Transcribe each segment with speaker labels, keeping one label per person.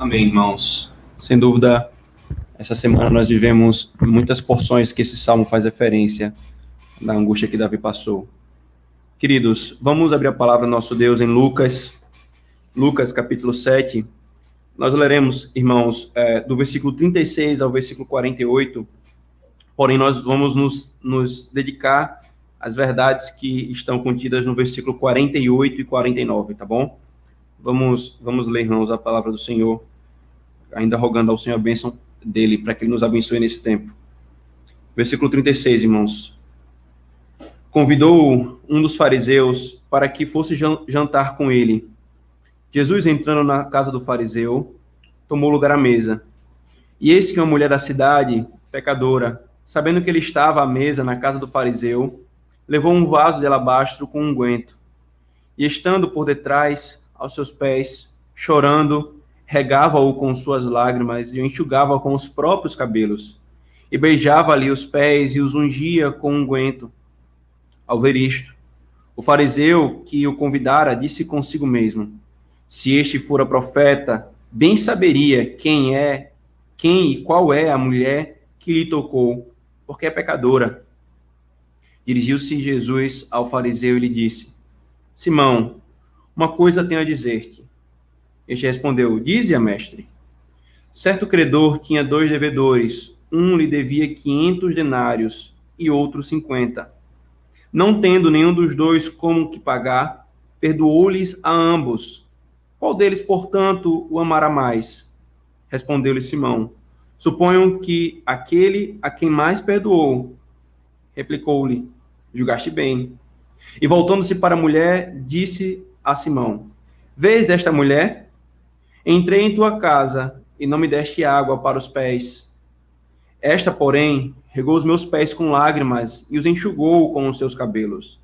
Speaker 1: Amém, irmãos. Sem dúvida, essa semana nós vivemos muitas porções que esse salmo faz referência da angústia que Davi passou. Queridos, vamos abrir a palavra do nosso Deus em Lucas capítulo 7. Nós leremos, irmãos, do versículo 36 ao versículo 48, porém nós vamos nos dedicar às verdades que estão contidas no versículo 48 e 49, tá bom? Vamos ler, irmãos, a palavra do Senhor, ainda rogando ao Senhor a bênção dele, para que ele nos abençoe nesse tempo. Versículo 36, irmãos. Convidou um dos fariseus para que fosse jantar com ele. Jesus, entrando na casa do fariseu, tomou lugar à mesa. E eis que uma mulher da cidade, pecadora, sabendo que ele estava à mesa na casa do fariseu, levou um vaso de alabastro com unguento. E estando por detrás, aos seus pés, chorando, regava-o com suas lágrimas e o enxugava com os próprios cabelos. E beijava-lhe os pés e os ungia com unguento. Ao ver isto, o fariseu que o convidara disse consigo mesmo: se este fora profeta, bem saberia quem e qual é a mulher que lhe tocou, porque é pecadora. Dirigiu-se Jesus ao fariseu e lhe disse: Simão, uma coisa tenho a dizer-te. Este respondeu: dize-a, mestre. Certo credor tinha 2 devedores, um lhe devia 500 denários e outro 50. Não tendo nenhum dos dois como que pagar, perdoou-lhes a ambos. Qual deles, portanto, o amará mais? Respondeu-lhe Simão: suponham que aquele a quem mais perdoou. Replicou-lhe: julgaste bem. E voltando-se para a mulher, disse a Simão: vês esta mulher? Entrei em tua casa e não me deste água para os pés. Esta, porém, regou os meus pés com lágrimas e os enxugou com os seus cabelos.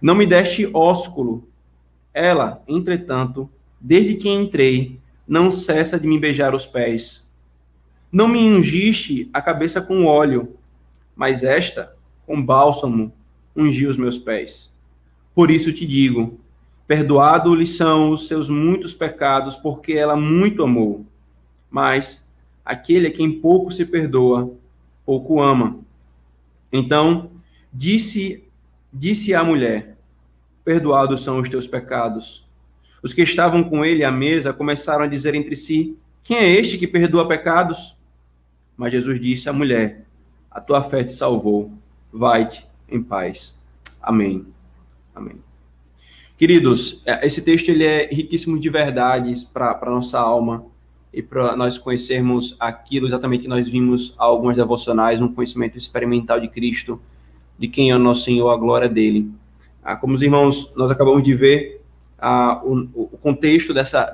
Speaker 1: Não me deste ósculo. Ela, entretanto, desde que entrei, não cessa de me beijar os pés. Não me ungiste a cabeça com óleo, mas esta, com bálsamo, ungiu os meus pés. Por isso te digo, perdoado-lhe são os seus muitos pecados, porque ela muito amou. Mas aquele a quem pouco se perdoa, pouco ama. Então, disse à mulher: perdoados são os teus pecados. Os que estavam com ele à mesa começaram a dizer entre si: quem é este que perdoa pecados? Mas Jesus disse à mulher: a tua fé te salvou. Vai-te em paz. Amém. Amém. Queridos, esse texto ele é riquíssimo de verdades para a nossa alma e para nós conhecermos aquilo exatamente que nós vimos há algumas devocionais, um conhecimento experimental de Cristo, de quem é o nosso Senhor, a glória dele. Como os irmãos, nós acabamos de ver o contexto dessa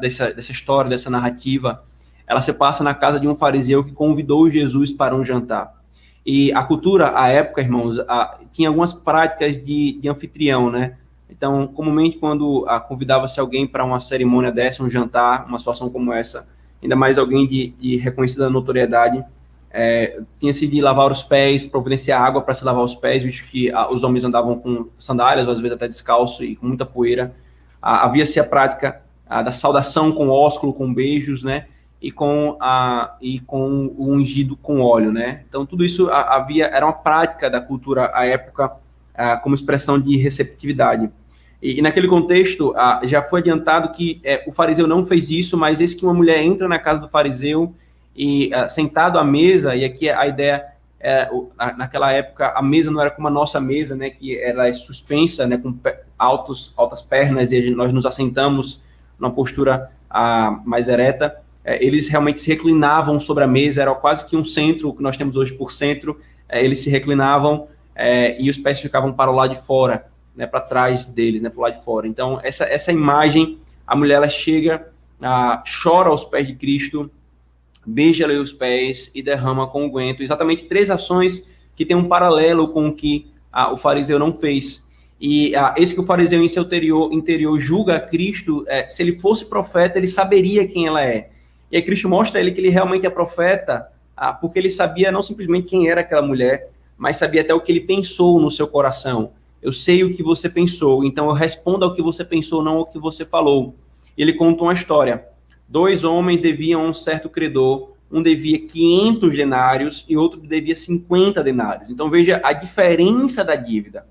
Speaker 1: história, dessa narrativa. Ela se passa na casa de um fariseu que convidou Jesus para um jantar. E a cultura, à época, irmãos, tinha algumas práticas de anfitrião, né? Então, comumente, quando convidava-se alguém para uma cerimônia dessa, um jantar, uma situação como essa, ainda mais alguém de reconhecida notoriedade, tinha-se de lavar os pés, providenciar água para se lavar os pés, visto que os homens andavam com sandálias, ou às vezes até descalço e com muita poeira. Havia-se a prática da saudação com ósculo, com beijos, né? E com o ungido com óleo, né? Então, tudo isso era uma prática da cultura à época, como expressão de receptividade. E naquele contexto, já foi adiantado que o fariseu não fez isso, mas eis que uma mulher entra na casa do fariseu e sentado à mesa, e aqui a ideia, naquela época, a mesa não era como a nossa mesa, né? Que ela é suspensa, né? Com altas pernas, e nós nos assentamos numa postura mais ereta. Eles realmente se reclinavam sobre a mesa, era quase que um centro, que nós temos hoje por centro. Eles se reclinavam e os pés ficavam para o lado de fora, né, para trás deles, né, para o lado de fora. Então, essa imagem, a mulher ela chega, chora aos pés de Cristo, beija-lhe os pés e derrama com unguento. Exatamente 3 ações que tem um paralelo com o que o fariseu não fez. E esse que o fariseu em seu interior julga a Cristo, se ele fosse profeta, ele saberia quem ela é. E aí Cristo mostra a ele que ele realmente é profeta, porque ele sabia não simplesmente quem era aquela mulher, mas sabia até o que ele pensou no seu coração. Eu sei o que você pensou, então eu respondo ao que você pensou, não ao que você falou. Ele conta uma história. Dois homens deviam a um certo credor, um devia 500 denários e outro devia 50 denários. Então veja a diferença da dívida.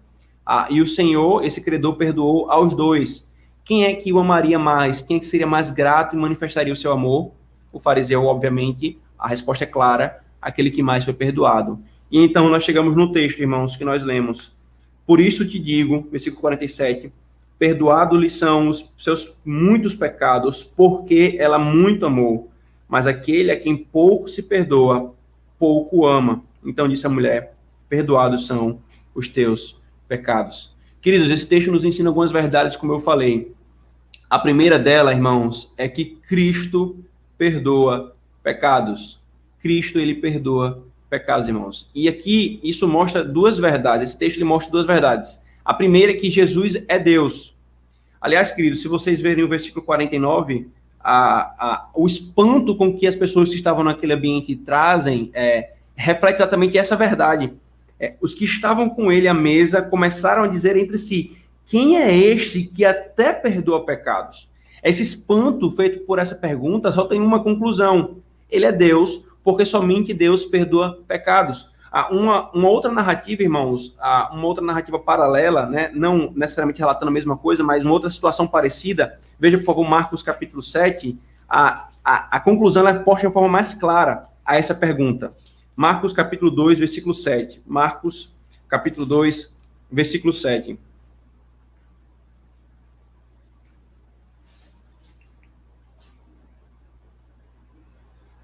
Speaker 1: E o Senhor, esse credor, perdoou aos dois. Quem é que o amaria mais? Quem é que seria mais grato e manifestaria o seu amor? O fariseu, obviamente, a resposta é clara, aquele que mais foi perdoado. E então nós chegamos no texto, irmãos, que nós lemos. Por isso te digo, versículo 47, perdoado-lhe são os seus muitos pecados, porque ela muito amou. Mas aquele a quem pouco se perdoa, pouco ama. Então disse a mulher, perdoados são os teus pecados. Queridos, esse texto nos ensina algumas verdades, como eu falei. A primeira dela, irmãos, é que Cristo perdoa pecados. Cristo, ele perdoa pecados, irmãos. E aqui, isso mostra duas verdades. Esse texto, ele mostra duas verdades. A primeira é que Jesus é Deus. Aliás, queridos, se vocês verem o versículo 49, o espanto com que as pessoas que estavam naquele ambiente trazem reflete exatamente essa verdade. Os que estavam com ele à mesa começaram a dizer entre si, quem é este que até perdoa pecados? Esse espanto feito por essa pergunta só tem uma conclusão. Ele é Deus, porque somente Deus perdoa pecados. Uma outra narrativa, irmãos, uma outra narrativa paralela, né, não necessariamente relatando a mesma coisa, mas uma outra situação parecida. Veja, por favor, Marcos capítulo 7. A conclusão é posta de uma forma mais clara a essa pergunta. Marcos capítulo 2, versículo 7. Marcos capítulo 2, versículo 7.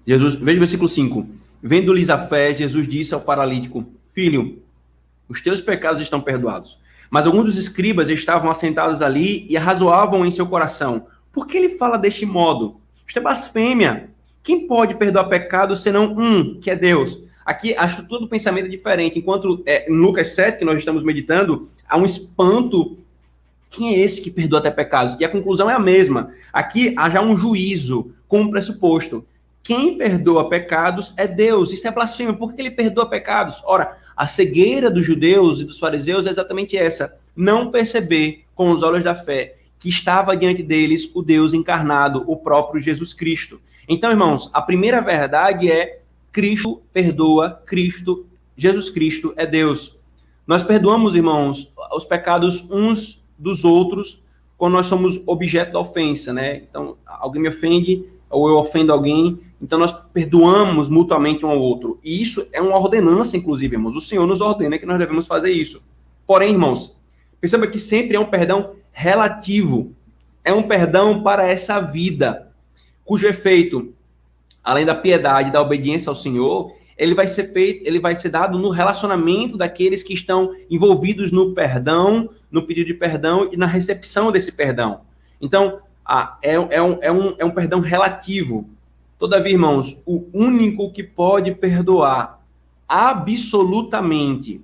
Speaker 1: Jesus, veja o versículo 5. Vendo-lhes a fé, Jesus disse ao paralítico, filho, os teus pecados estão perdoados. Mas alguns dos escribas estavam assentados ali e arrazoavam em seu coração. Por que ele fala deste modo? Isto é blasfêmia. Quem pode perdoar pecados senão que é Deus? Aqui a estrutura do pensamento é diferente. Enquanto em Lucas 7, que nós estamos meditando, há um espanto. Quem é esse que perdoa até pecados? E a conclusão é a mesma. Aqui há já um juízo com um pressuposto. Quem perdoa pecados é Deus. Isso é blasfêmia. Por que ele perdoa pecados? Ora, a cegueira dos judeus e dos fariseus é exatamente essa. Não perceber com os olhos da fé que estava diante deles o Deus encarnado, o próprio Jesus Cristo. Então, irmãos, a primeira verdade é Cristo perdoa, Jesus Cristo é Deus. Nós perdoamos, irmãos, os pecados uns dos outros quando nós somos objeto da ofensa, né? Então, alguém me ofende ou eu ofendo alguém, então nós perdoamos mutuamente um ao outro. E isso é uma ordenança, inclusive, irmãos. O Senhor nos ordena que nós devemos fazer isso. Porém, irmãos, perceba que sempre é um perdão relativo. É um perdão para essa vida, cujo efeito, além da piedade e da obediência ao Senhor, ele vai ser dado no relacionamento daqueles que estão envolvidos no perdão, no pedido de perdão e na recepção desse perdão. Então, é um perdão relativo. Todavia, irmãos, o único que pode perdoar absolutamente,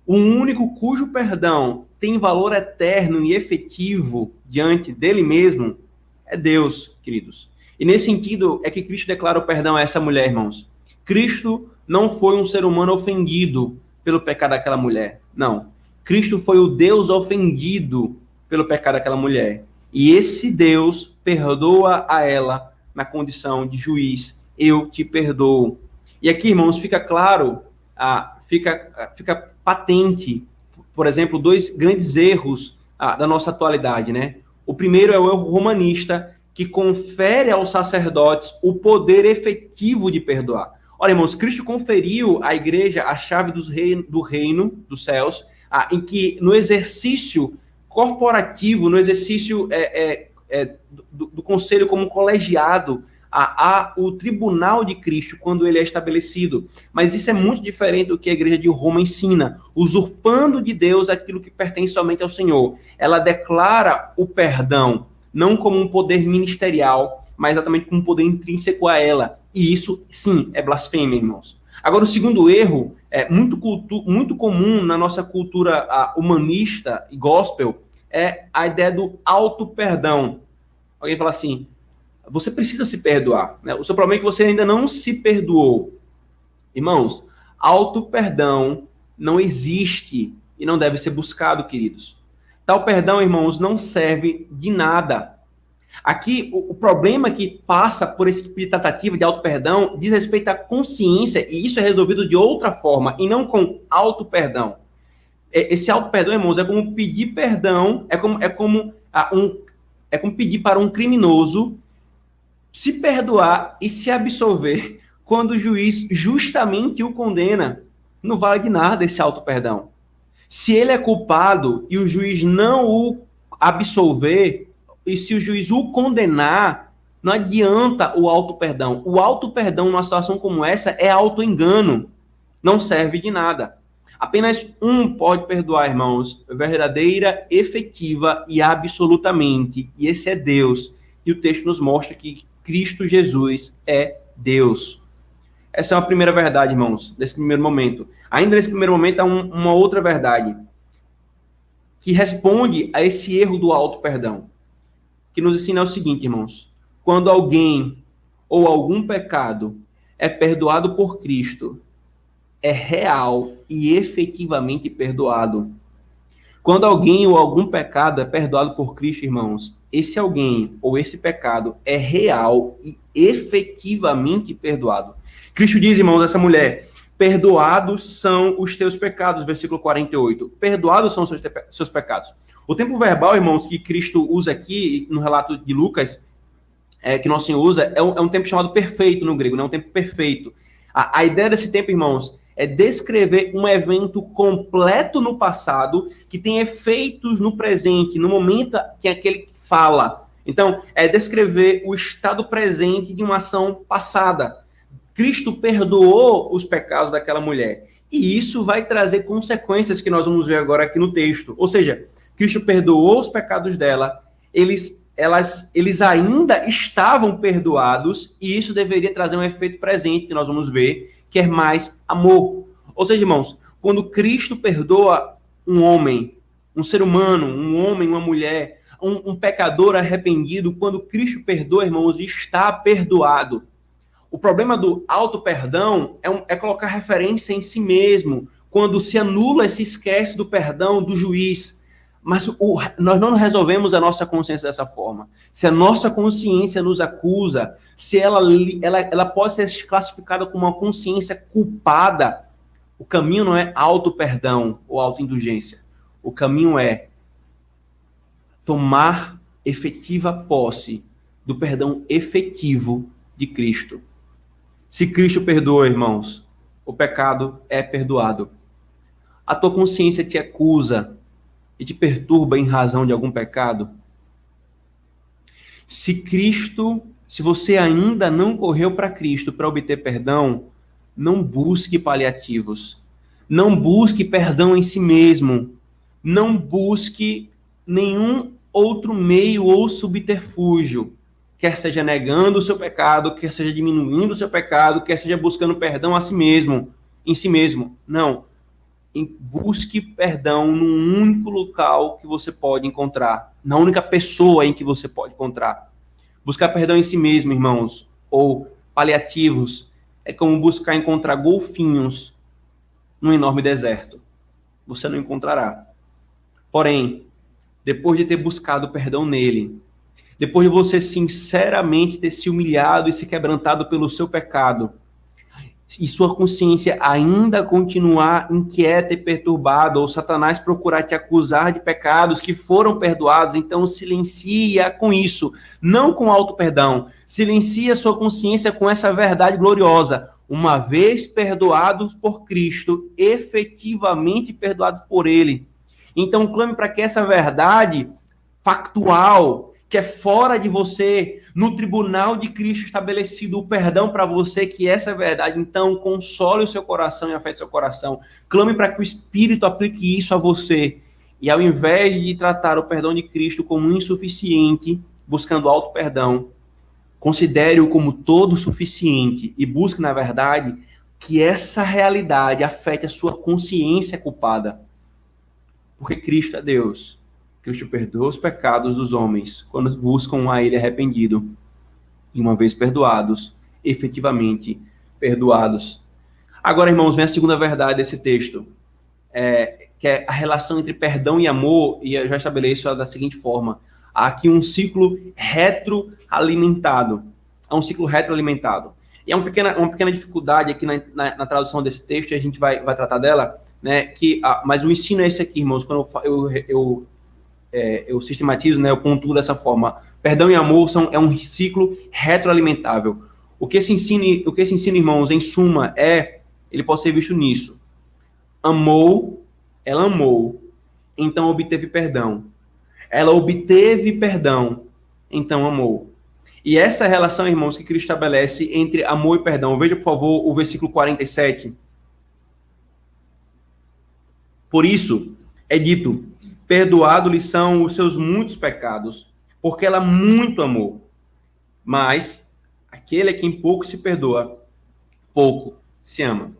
Speaker 1: o único cujo perdão tem valor eterno e efetivo diante dele mesmo, é Deus, queridos. E nesse sentido é que Cristo declara o perdão a essa mulher, irmãos. Cristo não foi um ser humano ofendido pelo pecado daquela mulher. Não. Cristo foi o Deus ofendido pelo pecado daquela mulher. E esse Deus perdoa a ela na condição de juiz. Eu te perdoo. E aqui, irmãos, fica claro, fica patente, por exemplo, dois grandes erros da nossa atualidade, né? O primeiro é o erro romanista, que confere aos sacerdotes o poder efetivo de perdoar. Olha, irmãos, Cristo conferiu à igreja a chave do reino dos céus, em que no exercício corporativo, no exercício do conselho como colegiado, há o tribunal de Cristo quando ele é estabelecido. Mas isso é muito diferente do que a igreja de Roma ensina, usurpando de Deus aquilo que pertence somente ao Senhor. Ela declara o perdão não como um poder ministerial, mas exatamente como um poder intrínseco a ela. E isso, sim, é blasfêmia, irmãos. Agora, o segundo erro, muito comum na nossa cultura humanista e gospel, é a ideia do auto-perdão. Alguém fala assim, você precisa se perdoar, né? O seu problema é que você ainda não se perdoou. Irmãos, auto-perdão não existe e não deve ser buscado, queridos. Tal perdão, irmãos, não serve de nada. Aqui, o problema que passa por esse tipo de tratativa de auto-perdão diz respeito à consciência, e isso é resolvido de outra forma, e não com auto-perdão. Esse auto-perdão, irmãos, é como pedir perdão, é como pedir para um criminoso se perdoar e se absolver quando o juiz justamente o condena. Não vale de nada esse auto-perdão. Se ele é culpado e o juiz não o absolver, e se o juiz o condenar, não adianta o auto-perdão. O auto-perdão numa situação como essa é auto-engano. Não serve de nada. Apenas um pode perdoar, irmãos, verdadeira, efetiva e absolutamente. E esse é Deus. E o texto nos mostra que Cristo Jesus é Deus. Essa é uma primeira verdade, irmãos, nesse primeiro momento. Ainda nesse primeiro momento, há uma outra verdade que responde a esse erro do auto-perdão, que nos ensina o seguinte, irmãos. Quando alguém ou algum pecado é perdoado por Cristo, é real e efetivamente perdoado. Quando alguém ou algum pecado é perdoado por Cristo, irmãos, esse alguém ou esse pecado é real e efetivamente perdoado. Cristo diz, irmãos, a essa mulher, perdoados são os teus pecados, versículo 48. Perdoados são os seus pecados. O tempo verbal, irmãos, que Cristo usa aqui, no relato de Lucas, que nosso Senhor usa, é um tempo chamado perfeito no grego, né? Um tempo perfeito. A ideia desse tempo, irmãos, é descrever um evento completo no passado que tem efeitos no presente, no momento que aquele fala. Então, é descrever o estado presente de uma ação passada. Cristo perdoou os pecados daquela mulher. E isso vai trazer consequências que nós vamos ver agora aqui no texto. Ou seja, Cristo perdoou os pecados dela, eles ainda estavam perdoados, e isso deveria trazer um efeito presente que nós vamos ver, que é mais amor. Ou seja, irmãos, quando Cristo perdoa um homem, um ser humano, um homem, uma mulher, um pecador arrependido, quando Cristo perdoa, irmãos, está perdoado. O problema do auto-perdão é colocar referência em si mesmo, quando se anula e se esquece do perdão do juiz. Mas nós não resolvemos a nossa consciência dessa forma. Se a nossa consciência nos acusa, se ela pode ser classificada como uma consciência culpada, o caminho não é auto-perdão ou auto-indulgência. O caminho é tomar efetiva posse do perdão efetivo de Cristo. Se Cristo perdoa, irmãos, o pecado é perdoado. A tua consciência te acusa e te perturba em razão de algum pecado? Se você ainda não correu para Cristo para obter perdão, não busque paliativos. Não busque perdão em si mesmo. Não busque nenhum outro meio ou subterfúgio. Quer seja negando o seu pecado, quer seja diminuindo o seu pecado, quer seja buscando perdão a si mesmo, em si mesmo. Não. Busque perdão num único local que você pode encontrar, na única pessoa em que você pode encontrar. Buscar perdão em si mesmo, irmãos, ou paliativos, é como buscar encontrar golfinhos num enorme deserto. Você não encontrará. Porém, depois de ter buscado perdão nele, depois de você sinceramente ter se humilhado e se quebrantado pelo seu pecado, e sua consciência ainda continuar inquieta e perturbada, ou Satanás procurar te acusar de pecados que foram perdoados, então silencia com isso, não com auto-perdão, silencia sua consciência com essa verdade gloriosa. Uma vez perdoados por Cristo, efetivamente perdoados por Ele. Então clame para que essa verdade factual, que é fora de você, no tribunal de Cristo estabelecido o perdão para você, que essa é a verdade. Então, console o seu coração e afete o seu coração. Clame para que o Espírito aplique isso a você. E ao invés de tratar o perdão de Cristo como insuficiente, buscando auto-perdão, considere-o como todo suficiente e busque, na verdade, que essa realidade afete a sua consciência culpada. Porque Cristo é Deus. Cristo perdoa os pecados dos homens quando buscam a Ele arrependido. E uma vez perdoados, efetivamente perdoados. Agora, irmãos, vem a segunda verdade desse texto, que é a relação entre perdão e amor, e eu já estabeleço ela da seguinte forma. Há aqui um ciclo retroalimentado. Há um ciclo retroalimentado. E é uma pequena dificuldade aqui na tradução desse texto, e a gente vai tratar dela, né? Mas o ensino é esse aqui, irmãos, quando eu sistematizo, né, eu pontuo dessa forma. Perdão e amor é um ciclo retroalimentável. O que esse ensina, irmãos, em suma, ele pode ser visto nisso. Ela amou, então obteve perdão. Ela obteve perdão, então amou. E essa relação, irmãos, que Cristo estabelece entre amor e perdão. Veja, por favor, o versículo 47. Por isso, é dito, perdoado-lhe são os seus muitos pecados, porque ela muito amou. Mas aquele a quem pouco se perdoa, pouco se ama.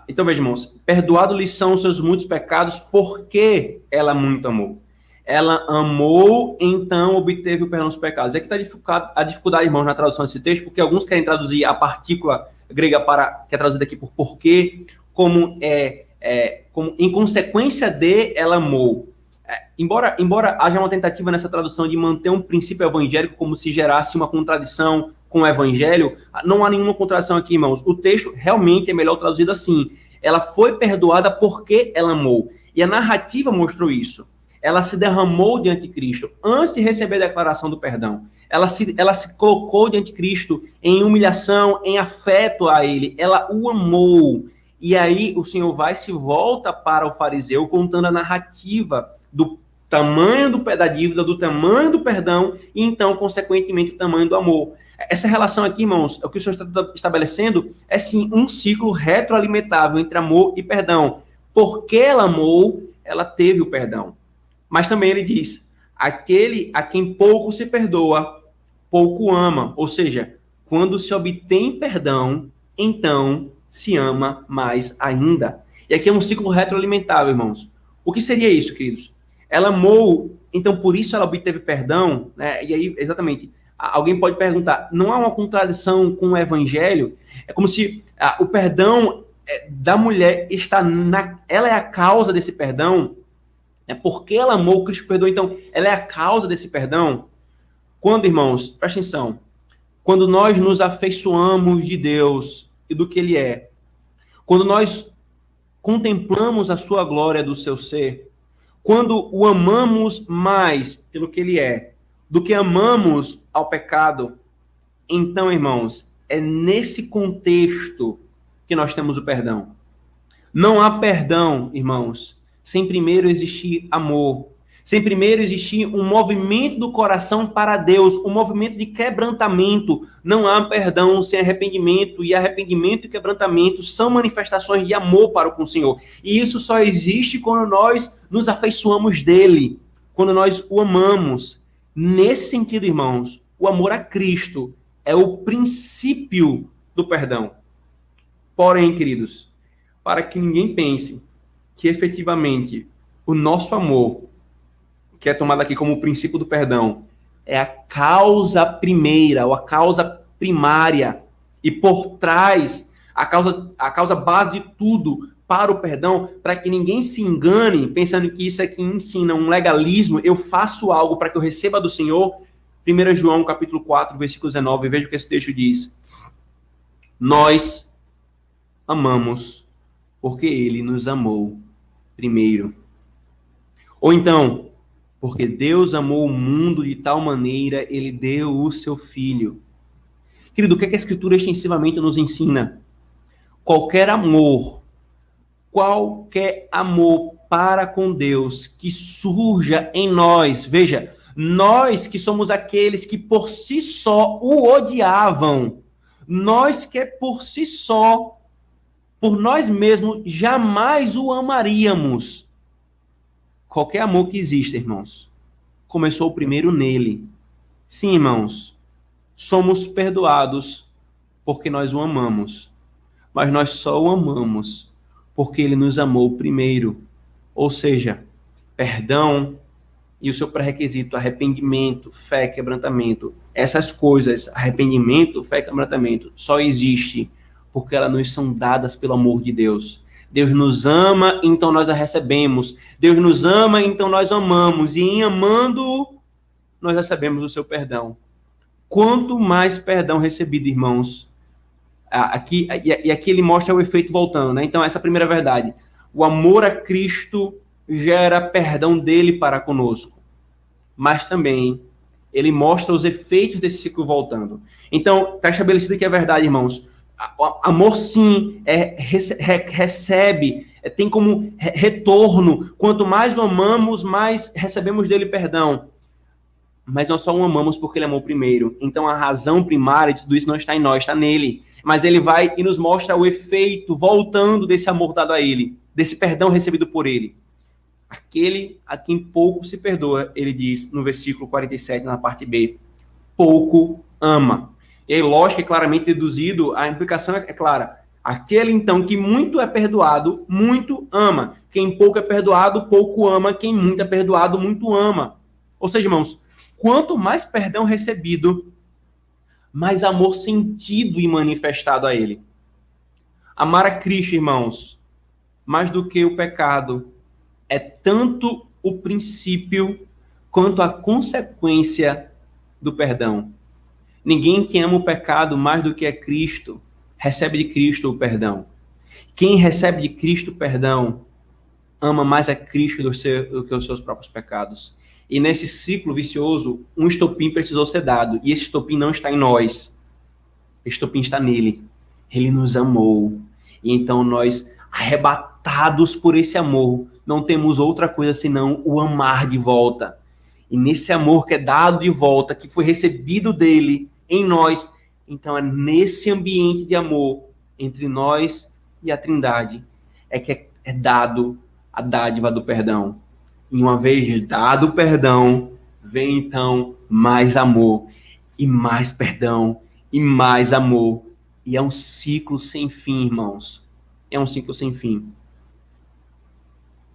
Speaker 1: Então, veja, irmãos, perdoado-lhe são os seus muitos pecados, porque ela muito amou. Ela amou, então obteve o perdão dos pecados. Aqui está a dificuldade, irmãos, na tradução desse texto, porque alguns querem traduzir a partícula grega que é traduzida aqui por porquê, como em consequência de ela amou. Embora haja uma tentativa nessa tradução de manter um princípio evangélico como se gerasse uma contradição com o evangelho, não há nenhuma contradição aqui, irmãos. O texto realmente é melhor traduzido assim. Ela foi perdoada porque ela amou. E a narrativa mostrou isso. Ela se derramou diante de Cristo antes de receber a declaração do perdão. Ela se colocou diante de Cristo em humilhação, em afeto a ele. Ela o amou. E aí o Senhor se volta para o fariseu contando a narrativa do tamanho da dívida, do tamanho do perdão e então, consequentemente, o tamanho do amor. Essa relação aqui, irmãos, o que o Senhor está estabelecendo é sim um ciclo retroalimentável entre amor e perdão. Porque ela amou, ela teve o perdão. Mas também ele diz, aquele a quem pouco se perdoa, pouco ama. Ou seja, quando se obtém perdão, então se ama mais ainda. E aqui é um ciclo retroalimentável, irmãos. O que seria isso, queridos? Ela amou, então por isso ela obteve perdão, né? E aí, exatamente, alguém pode perguntar, não há uma contradição com o evangelho? É como se o perdão da mulher ela é a causa desse perdão, porque ela amou, Cristo perdoou, então ela é a causa desse perdão. Quando, irmãos, presta atenção, quando nós nos afeiçoamos de Deus e do que Ele é, quando nós contemplamos a sua glória do seu ser, quando o amamos mais pelo que Ele é, do que amamos ao pecado, então, irmãos, é nesse contexto que nós temos o perdão. Não há perdão, irmãos, sem primeiro existir amor, sem primeiro existir um movimento do coração para Deus, um movimento de quebrantamento. Não há perdão sem arrependimento, e arrependimento e quebrantamento são manifestações de amor para com o Senhor. E isso só existe quando nós nos afeiçoamos dele, quando nós o amamos. Nesse sentido, irmãos, o amor a Cristo é o princípio do perdão. Porém, queridos, para que ninguém pense que efetivamente o nosso amor, que é tomado aqui como o princípio do perdão, é a causa primeira, ou a causa primária, e por trás, a causa base de tudo para o perdão, para que ninguém se engane, pensando que isso aqui ensina um legalismo, eu faço algo para que eu receba do Senhor. 1 João, capítulo 4, versículo 19, veja o que esse texto diz. Nós amamos porque ele nos amou primeiro. Ou então, porque Deus amou o mundo de tal maneira, ele deu o seu Filho. Querido, o que a Escritura extensivamente nos ensina? Qualquer amor para com Deus que surja em nós, veja, nós que somos aqueles que por si só o odiavam, nós que por si só, por nós mesmos, jamais o amaríamos. Qualquer amor que exista, irmãos, começou primeiro nele. Sim, irmãos, somos perdoados porque nós o amamos. Mas nós só o amamos porque ele nos amou primeiro. Ou seja, perdão e o seu pré-requisito, arrependimento, fé, quebrantamento. Essas coisas, arrependimento, fé, quebrantamento, só existe porque elas nos são dadas pelo amor de Deus. Deus nos ama, então nós a recebemos. Deus nos ama, então nós amamos. E em amando, nós recebemos o seu perdão. Quanto mais perdão recebido, irmãos, aqui ele mostra o efeito voltando, né? Então, essa é a primeira verdade. O amor a Cristo gera perdão dele para conosco. Mas também ele mostra os efeitos desse ciclo voltando. Então, está estabelecido aqui a verdade, irmãos. Amor, sim, recebe, tem como retorno. Quanto mais o amamos, mais recebemos dele perdão. Mas nós só o amamos porque ele amou primeiro. Então, a razão primária de tudo isso não está em nós, está nele. Mas ele vai e nos mostra o efeito voltando desse amor dado a ele, desse perdão recebido por ele. Aquele a quem pouco se perdoa, ele diz no versículo 47, na parte B, pouco ama. E aí, lógico, é claramente deduzido, a implicação é clara. Aquele, então, que muito é perdoado, muito ama. Quem pouco é perdoado, pouco ama. Quem muito é perdoado, muito ama. Ou seja, irmãos, quanto mais perdão recebido, mais amor sentido e manifestado a ele. Amar a Cristo, irmãos, mais do que o pecado, é tanto o princípio quanto a consequência do perdão. Ninguém que ama o pecado mais do que é Cristo, recebe de Cristo o perdão. Quem recebe de Cristo o perdão, ama mais a Cristo do que os seus próprios pecados. E nesse ciclo vicioso, um estopim precisou ser dado. E esse estopim não está em nós. Esse estopim está nele. Ele nos amou. E então nós, arrebatados por esse amor, não temos outra coisa senão o amar de volta. E nesse amor que é dado de volta, que foi recebido dele em nós, então é nesse ambiente de amor entre nós e a Trindade é que é dado a dádiva do perdão. E uma vez dado o perdão, vem então mais amor, e mais perdão, e mais amor. E é um ciclo sem fim, irmãos. É um ciclo sem fim.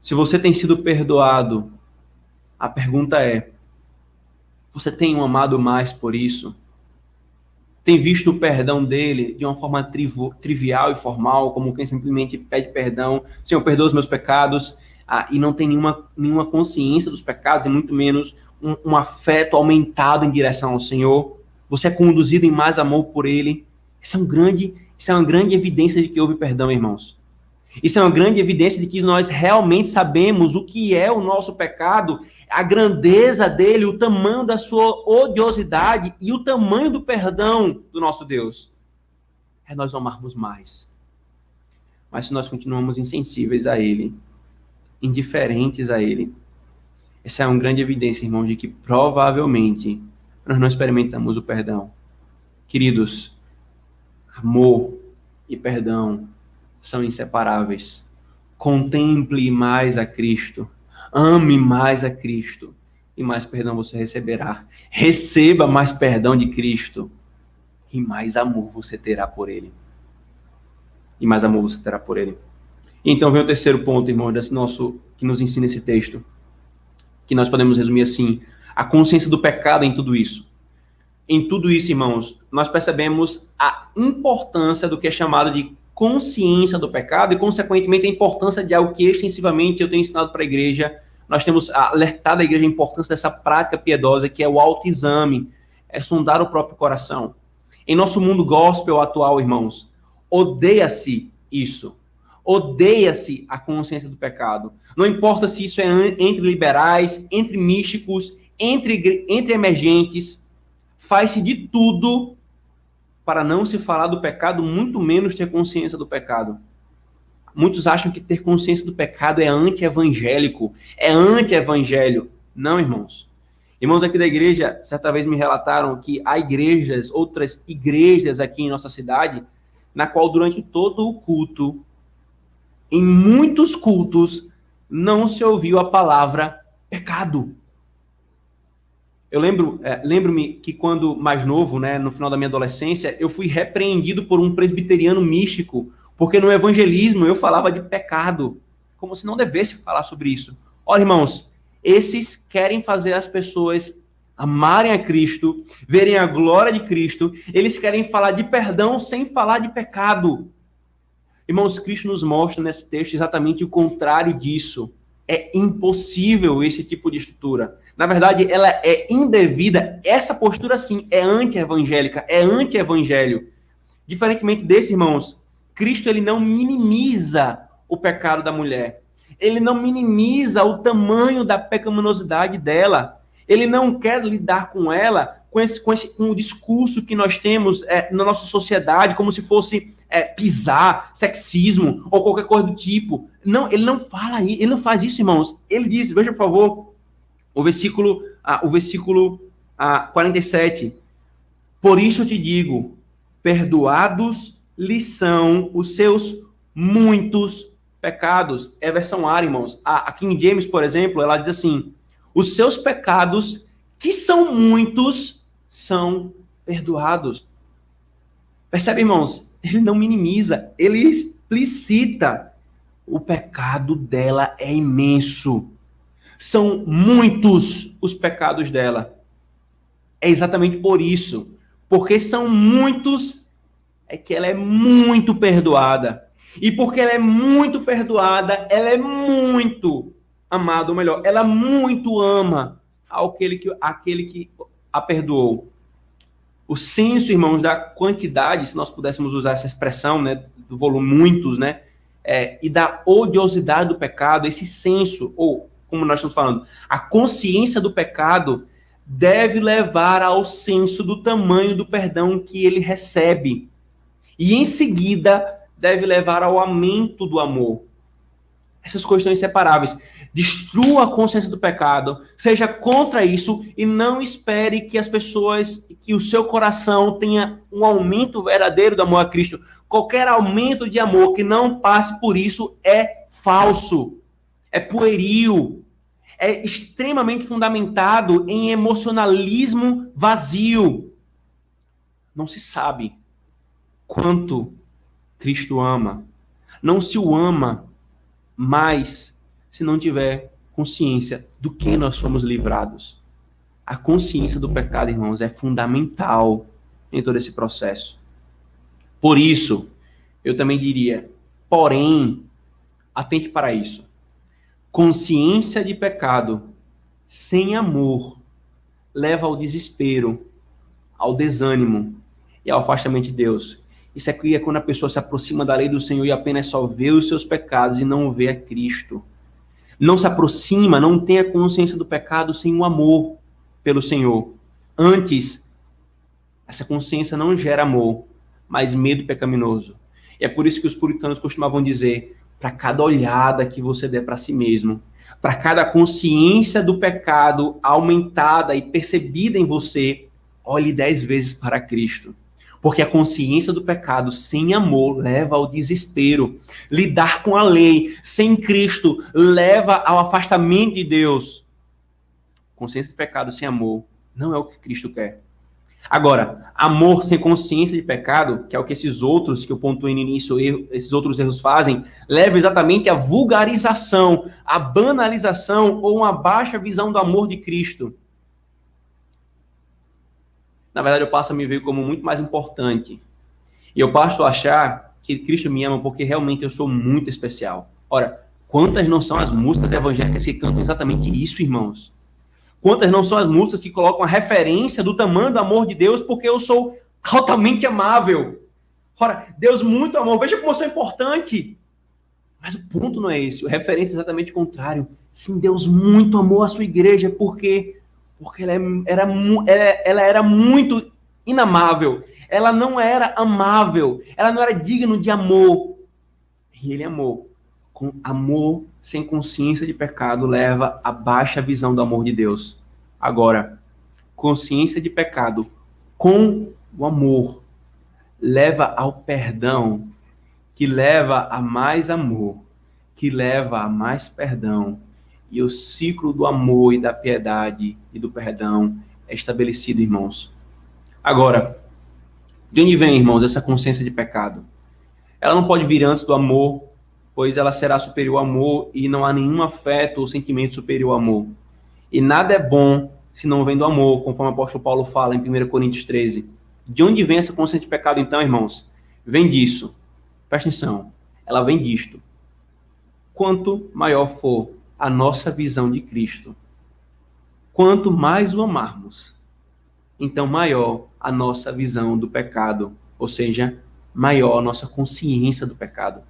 Speaker 1: Se você tem sido perdoado, a pergunta é, você tem um amado mais por isso? Tem visto o perdão dele de uma forma trivial e formal, como quem simplesmente pede perdão, Senhor, perdoa os meus pecados, e não tem nenhuma consciência dos pecados, e muito menos um afeto aumentado em direção ao Senhor? Você é conduzido em mais amor por ele? Isso é uma grande evidência de que houve perdão, irmãos. Isso é uma grande evidência de que nós realmente sabemos o que é o nosso pecado, a grandeza dele, o tamanho da sua odiosidade e o tamanho do perdão do nosso Deus. É nós amarmos mais. Mas se nós continuamos insensíveis a ele, indiferentes a ele, essa é uma grande evidência, irmão, de que provavelmente nós não experimentamos o perdão. Queridos, amor e perdão são inseparáveis. Contemple mais a Cristo. Ame mais a Cristo. E mais perdão você receberá. Receba mais perdão de Cristo. E mais amor você terá por ele. E mais amor você terá por ele. Então vem o terceiro ponto, irmão, que nos ensina esse texto. Que nós podemos resumir assim. A consciência do pecado em tudo isso. Em tudo isso, irmãos, nós percebemos a importância do que é chamado de consciência do pecado e, consequentemente, a importância de algo que extensivamente eu tenho ensinado para a igreja. Nós temos alertado a igreja a importância dessa prática piedosa, que é o autoexame, é sondar o próprio coração. Em nosso mundo gospel atual, irmãos, odeia-se isso. Odeia-se a consciência do pecado. Não importa se isso é entre liberais, entre místicos, entre emergentes, faz-se de tudo para não se falar do pecado, muito menos ter consciência do pecado. Muitos acham que ter consciência do pecado é anti-evangélico, é anti-evangelho. Não, irmãos. Irmãos aqui da igreja, certa vez me relataram que há outras igrejas aqui em nossa cidade, na qual durante todo o culto, em muitos cultos, não se ouviu a palavra pecado. Eu lembro-me que quando mais novo, né, no final da minha adolescência, eu fui repreendido por um presbiteriano místico, porque no evangelismo eu falava de pecado, como se não devesse falar sobre isso. Olha, irmãos, esses querem fazer as pessoas amarem a Cristo, verem a glória de Cristo, eles querem falar de perdão sem falar de pecado. Irmãos, Cristo nos mostra nesse texto exatamente o contrário disso. É impossível esse tipo de estrutura. Na verdade, ela é indevida. Essa postura, sim, é anti-evangélica, é anti-evangelho. Diferentemente desse, irmãos, Cristo ele não minimiza o pecado da mulher. Ele não minimiza o tamanho da pecaminosidade dela. Ele não quer lidar com ela com o discurso que nós temos na nossa sociedade, como se fosse pisar, sexismo ou qualquer coisa do tipo. Não, ele não fala isso, ele não faz isso, irmãos. Ele diz, veja por favor, o versículo 47. Por isso eu te digo, perdoados lhe são os seus muitos pecados. É a versão ARA, irmãos. A King James, por exemplo, ela diz assim, os seus pecados, que são muitos, são perdoados. Percebe, irmãos? Ele não minimiza, ele explicita. O pecado dela é imenso. São muitos os pecados dela. É exatamente por isso. Porque são muitos, é que ela é muito perdoada. E porque ela é muito perdoada, ela é muito amada, ou melhor, ela muito ama aquele que a perdoou. O senso, irmãos, da quantidade, se nós pudéssemos usar essa expressão, né, do volume muitos, né, e da odiosidade do pecado, esse senso, ou como nós estamos falando, a consciência do pecado deve levar ao senso do tamanho do perdão que ele recebe. E em seguida, deve levar ao aumento do amor. Essas coisas estão inseparáveis. Destrua a consciência do pecado, seja contra isso e não espere que as pessoas, que o seu coração tenha um aumento verdadeiro do amor a Cristo. Qualquer aumento de amor que não passe por isso é falso, é pueril, é extremamente fundamentado em emocionalismo vazio. Não se sabe quanto Cristo ama. Não se o ama mais se não tiver consciência do que nós fomos livrados. A consciência do pecado, irmãos, é fundamental em todo esse processo. Por isso, eu também diria, porém, atente para isso. Consciência de pecado sem amor leva ao desespero, ao desânimo e ao afastamento de Deus. Isso aqui é quando a pessoa se aproxima da lei do Senhor e apenas só vê os seus pecados e não vê a Cristo. Não se aproxima, não tem a consciência do pecado sem o amor pelo Senhor. Antes, essa consciência não gera amor, mas medo pecaminoso. E é por isso que os puritanos costumavam dizer, para cada olhada que você der para si mesmo, para cada consciência do pecado aumentada e percebida em você, olhe 10 vezes para Cristo. Porque a consciência do pecado sem amor leva ao desespero. Lidar com a lei sem Cristo leva ao afastamento de Deus. Consciência de pecado sem amor não é o que Cristo quer. Agora, amor sem consciência de pecado, que é o que esses outros que eu pontuei no início, esses outros erros fazem, leva exatamente à vulgarização, à banalização ou uma baixa visão do amor de Cristo. Na verdade, eu passo a me ver como muito mais importante. E eu passo a achar que Cristo me ama porque realmente eu sou muito especial. Ora, quantas não são as músicas evangélicas que cantam exatamente isso, irmãos? Quantas não são as músicas que colocam a referência do tamanho do amor de Deus porque eu sou altamente amável? Ora, Deus muito amor. Veja como eu sou importante. Mas o ponto não é esse. A referência é exatamente o contrário. Sim, Deus muito amou a sua igreja porque ela era muito inamável. Ela não era amável. Ela não era digna de amor. E ele amou. Com amor sem consciência de pecado leva a baixa visão do amor de Deus. Agora, consciência de pecado com o amor leva ao perdão, que leva a mais amor, que leva a mais perdão. E o ciclo do amor e da piedade e do perdão é estabelecido, irmãos. Agora, de onde vem, irmãos, essa consciência de pecado? Ela não pode vir antes do amor, pois ela será superior ao amor e não há nenhum afeto ou sentimento superior ao amor. E nada é bom se não vem do amor, conforme o apóstolo Paulo fala em 1 Coríntios 13. De onde vem essa consciência de pecado, então, irmãos? Vem disso. Presta atenção. Ela vem disto. Quanto maior for a nossa visão de Cristo, Quanto mais o amarmos, então maior a nossa visão do pecado, ou seja, maior a nossa consciência do pecado.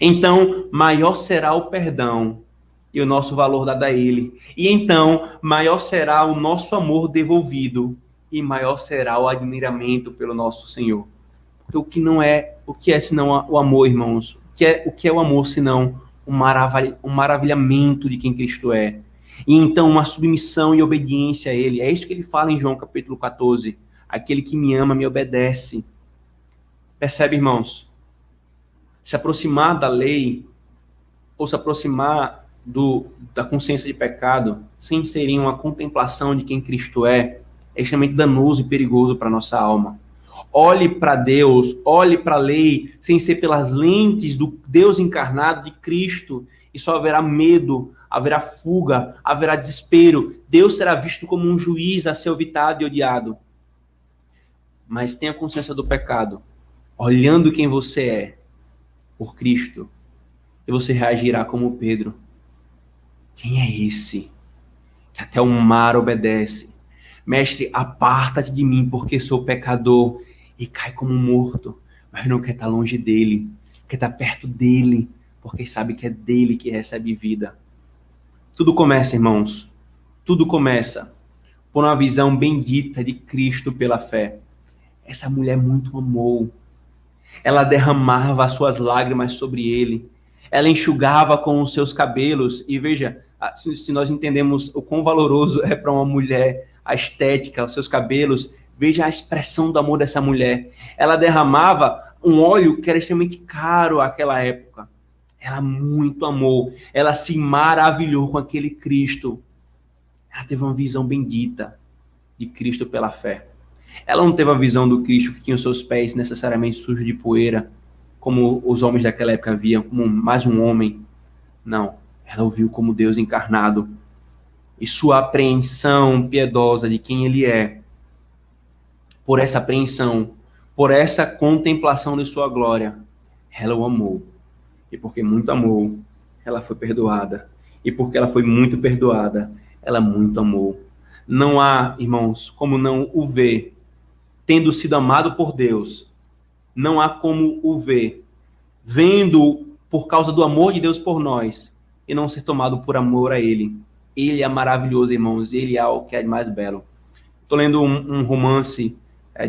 Speaker 1: Então, maior será o perdão e o nosso valor dado a ele. E então, maior será o nosso amor devolvido e maior será o admiramento pelo nosso Senhor. Porque o que é senão o amor, irmãos? O que é o amor senão um maravilhamento de quem Cristo é? E então uma submissão e obediência a ele. É isso que ele fala em João capítulo 14. Aquele que me ama me obedece. Percebe, irmãos? Se aproximar da lei ou se aproximar da consciência de pecado sem ser em uma contemplação de quem Cristo é extremamente danoso e perigoso para a nossa alma. Olhe para Deus, olhe para a lei, sem ser pelas lentes do Deus encarnado de Cristo, e só haverá medo, haverá fuga, haverá desespero. Deus será visto como um juiz a ser evitado e odiado. Mas tenha consciência do pecado, olhando quem você é, por Cristo, e você reagirá como Pedro. Quem é esse que até o mar obedece? Mestre, aparta-te de mim, porque sou pecador. E cai como morto, mas não quer estar longe dele, quer estar perto dele, porque sabe que é dele que recebe vida. Tudo começa, irmãos, tudo começa por uma visão bendita de Cristo pela fé. Essa mulher muito amou. Ela derramava as suas lágrimas sobre ele. Ela enxugava com os seus cabelos. E veja, se nós entendemos o quão valoroso é para uma mulher a estética, os seus cabelos, veja a expressão do amor dessa mulher. Ela derramava um óleo que era extremamente caro àquela época. Ela muito amou. Ela se maravilhou com aquele Cristo. Ela teve uma visão bendita de Cristo pela fé. Ela não teve a visão do Cristo que tinha os seus pés necessariamente sujos de poeira, como os homens daquela época viam, como mais um homem. Não. Ela o viu como Deus encarnado. E sua apreensão piedosa de quem ele é, por essa apreensão, por essa contemplação de sua glória, ela o amou. E porque muito amou, ela foi perdoada. E porque ela foi muito perdoada, ela muito amou. Não há, irmãos, como não o ver, tendo sido amado por Deus. Não há como o ver, vendo por causa do amor de Deus por nós, e não ser tomado por amor a Ele. Ele é maravilhoso, irmãos. Ele é o que é de mais belo. Estou lendo um romance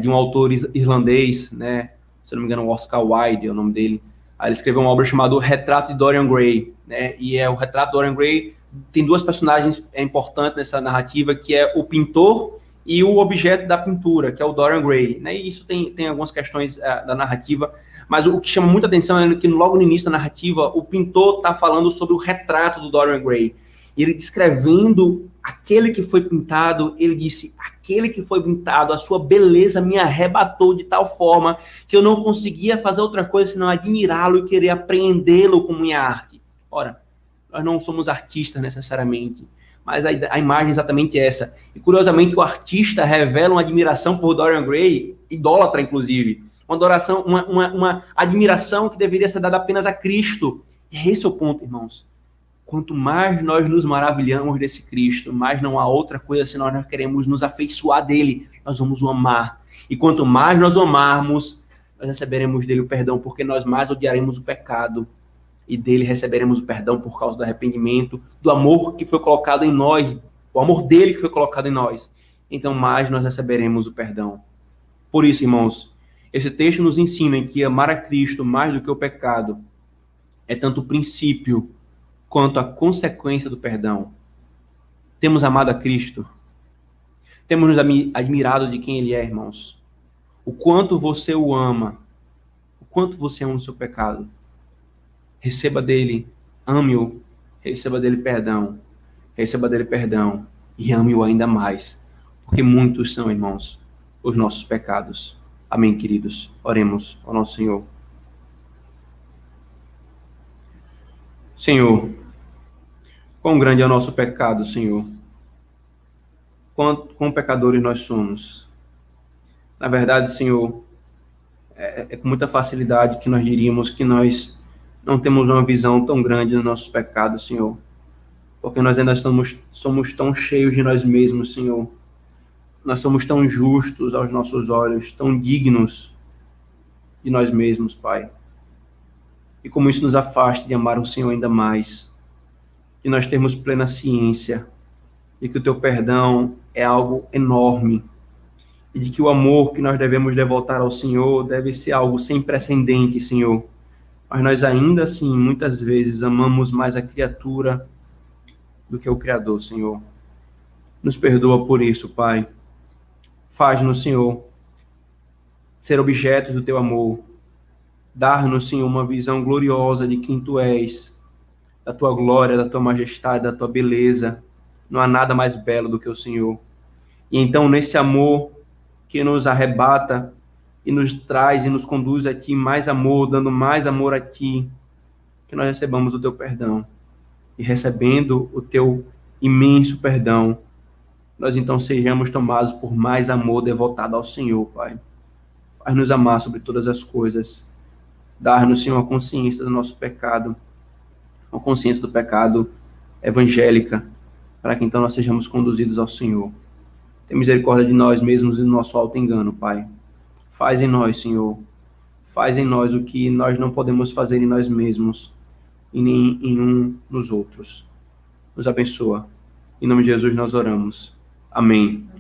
Speaker 1: de um autor irlandês, né? Se não me engano, Oscar Wilde é o nome dele. Aí ele escreveu uma obra chamada O Retrato de Dorian Gray, né? E o Retrato de Dorian Gray tem duas personagens importantes nessa narrativa, que é o pintor e o objeto da pintura, que é o Dorian Gray, né? E isso tem algumas questões da narrativa, mas o que chama muita atenção é que logo no início da narrativa, o pintor está falando sobre o retrato do Dorian Gray. E ele descrevendo aquele que foi pintado, ele disse: aquele que foi pintado, a sua beleza me arrebatou de tal forma que eu não conseguia fazer outra coisa senão admirá-lo e querer apreendê-lo como minha arte. Ora, nós não somos artistas necessariamente, mas a imagem é exatamente essa. E curiosamente o artista revela uma admiração por Dorian Gray, idólatra inclusive, uma admiração que deveria ser dada apenas a Cristo. E esse é o ponto, irmãos. Quanto mais nós nos maravilhamos desse Cristo, mais não há outra coisa senão nós queremos nos afeiçoar dele, nós vamos o amar. E quanto mais nós o amarmos, nós receberemos dele o perdão, porque nós mais odiaremos o pecado. E dele receberemos o perdão por causa do arrependimento, do amor que foi colocado em nós, o amor dele que foi colocado em nós. Então mais nós receberemos o perdão. Por isso, irmãos, esse texto nos ensina que amar a Cristo mais do que o pecado é tanto o princípio quanto a consequência do perdão. Temos amado a Cristo. Temos nos admirado de quem ele é, irmãos. O quanto você o ama. O quanto você ama o seu pecado. Receba dele, ame-o. Receba dele perdão. Receba dele perdão. E ame-o ainda mais. Porque muitos são, irmãos, os nossos pecados. Amém, queridos? Oremos ao nosso Senhor. Senhor, quão grande é o nosso pecado, Senhor. Quão pecadores nós somos. Na verdade, Senhor, é com muita facilidade que nós diríamos que nós não temos uma visão tão grande dos nossos pecados, Senhor. porque nós ainda somos tão cheios de nós mesmos, Senhor. Nós somos tão justos aos nossos olhos, tão dignos de nós mesmos, Pai. E como isso nos afasta de amar o Senhor ainda mais, que nós temos plena ciência de que o Teu perdão é algo enorme, e de que o amor que nós devemos devotar ao Senhor deve ser algo sem precedente, Senhor. Mas nós ainda assim, muitas vezes, amamos mais a criatura do que o Criador, Senhor. Nos perdoa por isso, Pai. Faz-nos, Senhor, ser objetos do Teu amor. Dar-nos, Senhor, uma visão gloriosa de quem Tu és, da Tua glória, da Tua majestade, da Tua beleza. Não há nada mais belo do que o Senhor. E então, nesse amor que nos arrebata e nos traz e nos conduz a Ti mais amor, dando mais amor a Ti, que nós recebamos o Teu perdão. E recebendo o Teu imenso perdão, nós então sejamos tomados por mais amor devotado ao Senhor, Pai. Faz-nos amar sobre todas as coisas. Dar-nos, Senhor, a consciência do nosso pecado, a consciência do pecado evangélica, para que então nós sejamos conduzidos ao Senhor. Tem misericórdia de nós mesmos e do nosso auto-engano, Pai. Faz em nós, Senhor. Faz em nós o que nós não podemos fazer em nós mesmos e nem em um nos outros. Nos abençoa. Em nome de Jesus nós oramos. Amém.